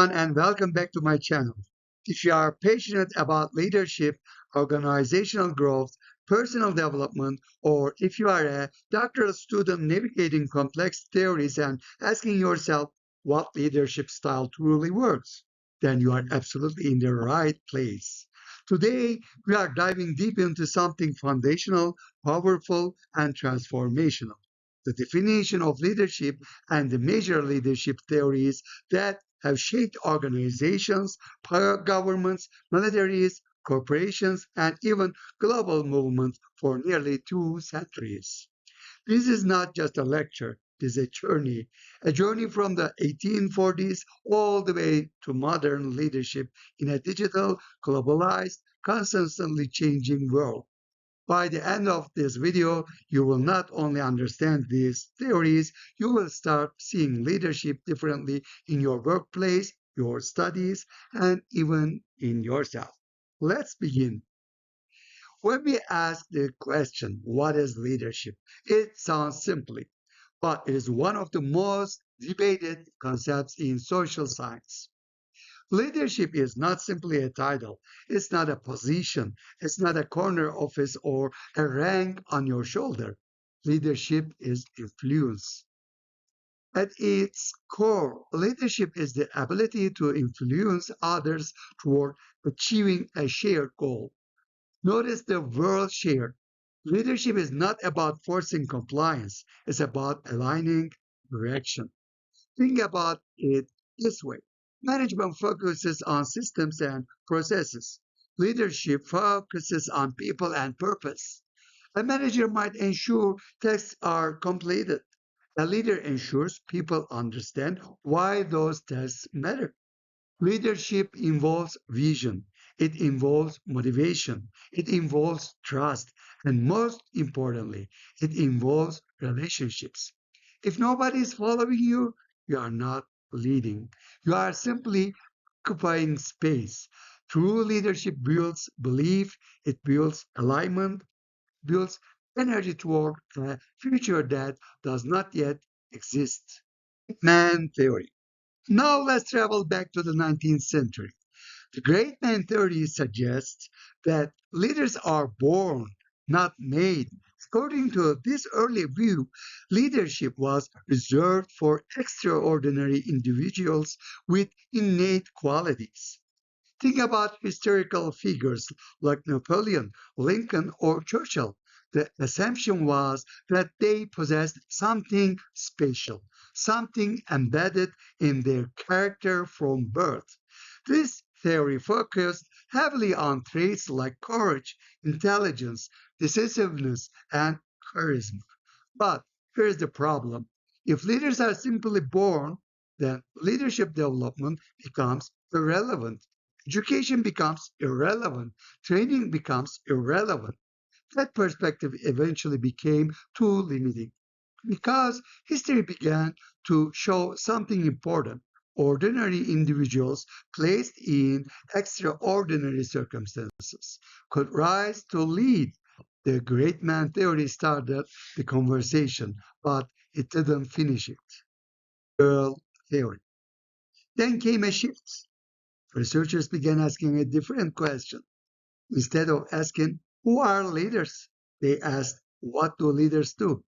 everyone, and welcome back to my channel. If you are passionate about leadership, organizational growth, personal development, or if you are a doctoral student navigating complex theories and asking yourself what leadership style truly works, then you are absolutely in the right place. Today, we are diving deep into something foundational, powerful, and transformational: the definition of leadership and the major leadership theories that have shaped organizations, governments, militaries, corporations, and even global movements for nearly 2 centuries. This is not just a lecture, it is a journey from the 1840s all the way to modern leadership in a digital, globalized, constantly changing world. By the end of this video, you will not only understand these theories, you will start seeing leadership differently in your workplace, your studies, and even in yourself. Let's begin. When we ask the question, what is leadership? It sounds simply, but it is one of the most debated concepts in social science. Leadership is not simply a title. It's not a position. It's not a corner office or a rank on your shoulder. Leadership is influence. At its core, leadership is the ability to influence others toward achieving a shared goal. Notice the word shared. Leadership is not about forcing compliance. It's about aligning direction. Think about it this way: management focuses on systems and processes, leadership focuses on people and purpose. A manager might ensure tasks are completed. A leader ensures people understand why those tasks matter. Leadership involves vision, it involves motivation, it involves trust, and most importantly, it involves relationships. If nobody is following you, you are not leading. You are simply occupying space. True leadership builds belief, it builds alignment, builds energy toward a future that does not yet exist. Man theory. Now let's travel back to the 19th century. The great man theory suggests that leaders are born, not made. According to this early view, leadership was reserved for extraordinary individuals with innate qualities. Think about historical figures like Napoleon, Lincoln, or Churchill. The assumption was that they possessed something special, something embedded in their character from birth. This theory focused heavily on traits like courage, intelligence, decisiveness, and charisma. But here's the problem: if leaders are simply born, then leadership development becomes irrelevant. Education becomes irrelevant. Training becomes irrelevant. That perspective eventually became too limiting because history began to show something important. Ordinary individuals placed in extraordinary circumstances could rise to lead. The great man theory started the conversation, but it didn't finish it. Girl theory. Then came a shift. Researchers began asking a different question. Instead of asking, who are leaders? They asked, what do leaders do?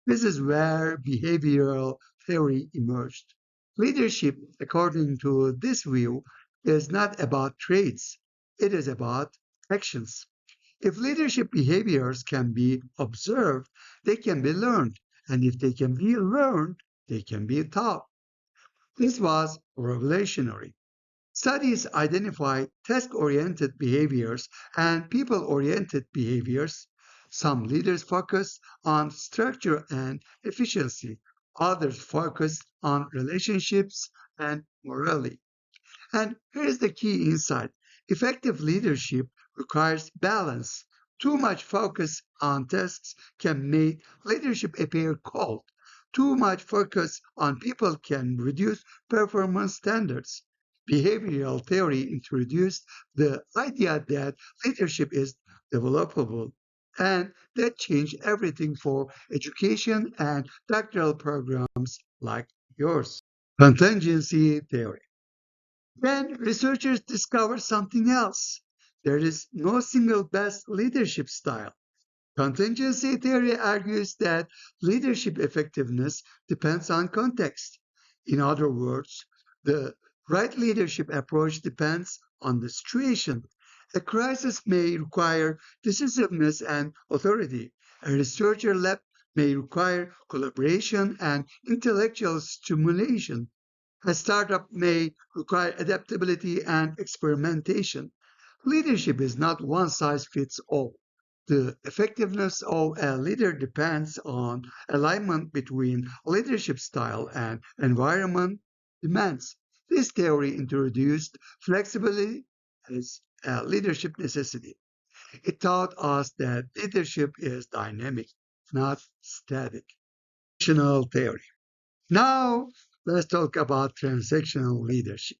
This is where behavioral theory emerged. Leadership, according to this view, is not about traits, it is about actions. If leadership behaviors can be observed, they can be learned. And if they can be learned, they can be taught. This was revolutionary. Studies identify task-oriented behaviors and people-oriented behaviors. Some leaders focus on structure and efficiency. Others focus on relationships and morality. And here's the key insight: effective leadership requires balance. Too much focus on tasks can make leadership appear cold. Too much focus on people can reduce performance standards. Behavioral theory introduced the idea that leadership is developable, and that changed everything for education and doctoral programs like yours. Contingency theory. Then researchers discover something else. There is no single best leadership style. Contingency theory argues that leadership effectiveness depends on context. In other words, the right leadership approach depends on the situation. A crisis may require decisiveness and authority. A researcher lab may require collaboration and intellectual stimulation. A startup may require adaptability and experimentation. Leadership is not one size fits all. The effectiveness of a leader depends on alignment between leadership style and environment demands. This theory introduced flexibility as a leadership necessity. It taught us that leadership is dynamic, not static. Transactional theory. Now, let's talk about transactional leadership.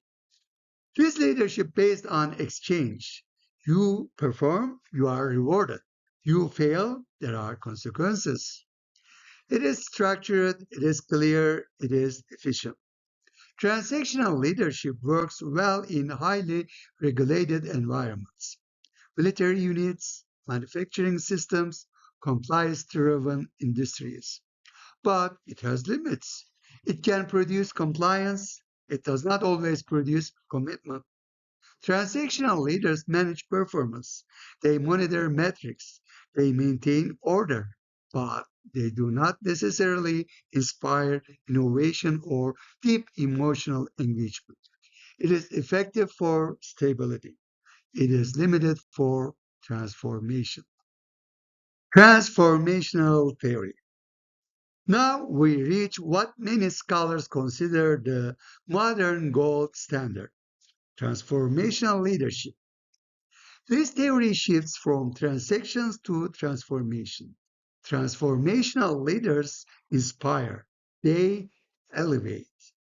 This leadership based on exchange. You perform, you are rewarded. You fail, there are consequences. It is structured, it is clear, it is efficient. Transactional leadership works well in highly regulated environments. Military units, manufacturing systems, compliance driven industries. But it has limits. It can produce compliance, it does not always produce commitment. Transactional leaders manage performance. They monitor metrics. They maintain order, but they do not necessarily inspire innovation or deep emotional engagement. It is effective for stability. It is limited for transformation. Transformational theory. Now we reach what many scholars consider the modern gold standard, transformational leadership. This theory shifts from transactions to transformation. Transformational leaders inspire, they elevate,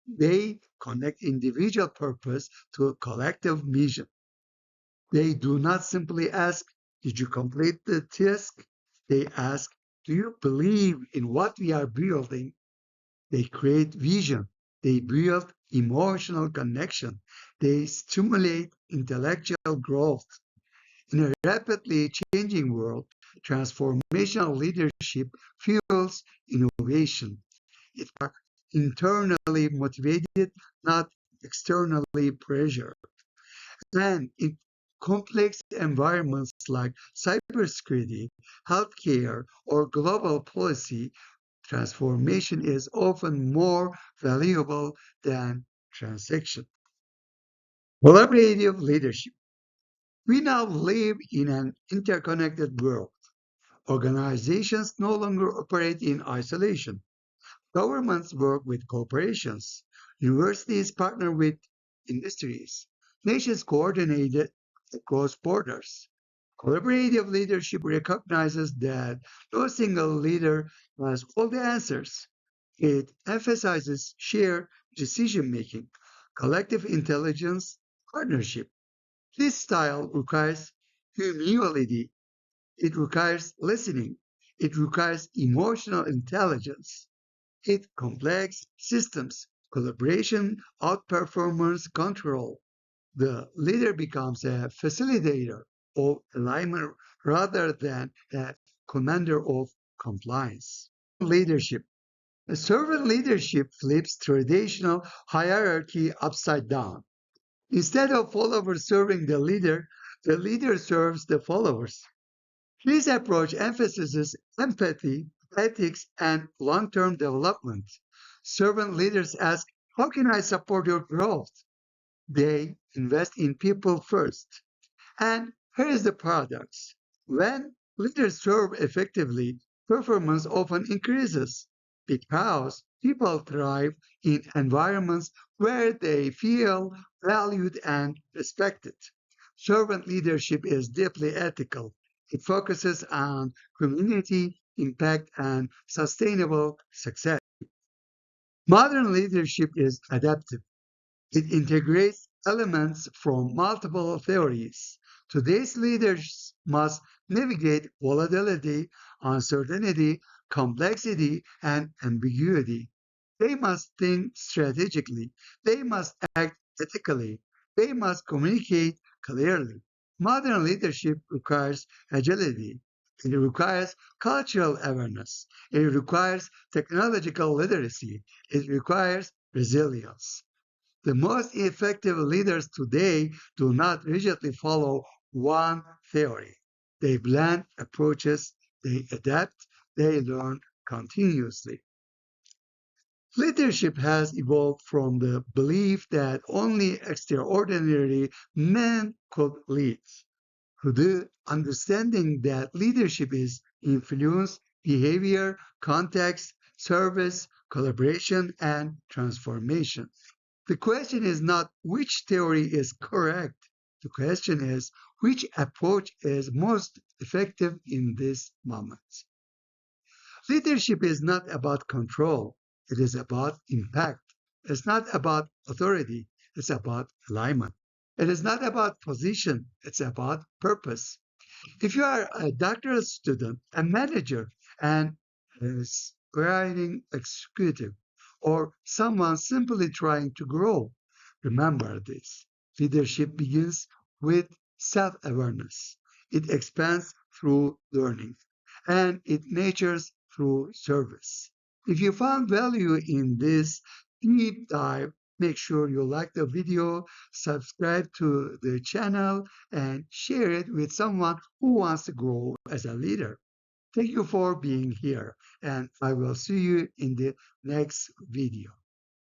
they connect individual purpose to a collective mission. They do not simply ask, did you complete the task? They ask, do you believe in what we are building? They create vision. They build emotional connection. They stimulate intellectual growth. In a rapidly changing world, transformational leadership fuels innovation. It is internally motivated, not externally pressured. And in complex environments like cybersecurity, healthcare, or global policy, transformation is often more valuable than transaction. Collaborative leadership. We now live in an interconnected world. Organizations no longer operate in isolation. Governments work with corporations. Universities partner with industries. Nations coordinate across borders. Collaborative leadership recognizes that no single leader has all the answers. It emphasizes shared decision making, collective intelligence, partnership. This style requires humility, it requires listening, it requires emotional intelligence. It complex systems, collaboration, outperformance control. The leader becomes a facilitator of alignment rather than a commander of compliance. Leadership. Servant leadership flips traditional hierarchy upside down. Instead of followers serving the leader serves the followers. This approach emphasizes empathy, ethics, and long term development. Servant leaders ask, how can I support your growth? They invest in people first. And here is the paradox. When leaders serve effectively, performance often increases because people thrive in environments where they feel valued and respected. Servant leadership is deeply ethical. It focuses on community impact and sustainable success. Modern leadership is adaptive. It integrates elements from multiple theories. Today's leaders must navigate volatility, uncertainty, complexity, and ambiguity. They must think strategically. They must act ethically. They must communicate clearly. Modern leadership requires agility. It requires cultural awareness. It requires technological literacy. It requires resilience. The most effective leaders today do not rigidly follow one theory. They blend approaches, they adapt, they learn continuously. Leadership has evolved from the belief that only extraordinary men could lead to the understanding that leadership is influence, behavior, context, service, collaboration, and transformation. The question is not which theory is correct. The question is which approach is most effective in this moment. Leadership is not about control, it is about impact. It's not about authority, it's about alignment. It is not about position, it's about purpose. If you are a doctoral student, a manager, an aspiring executive, or someone simply trying to grow, remember this. Leadership begins with self awareness, it expands through learning, and it natures through service. If you found value in this deep dive, make sure you like the video, subscribe to the channel, and share it with someone who wants to grow as a leader. Thank you for being here, and I will see you in the next video.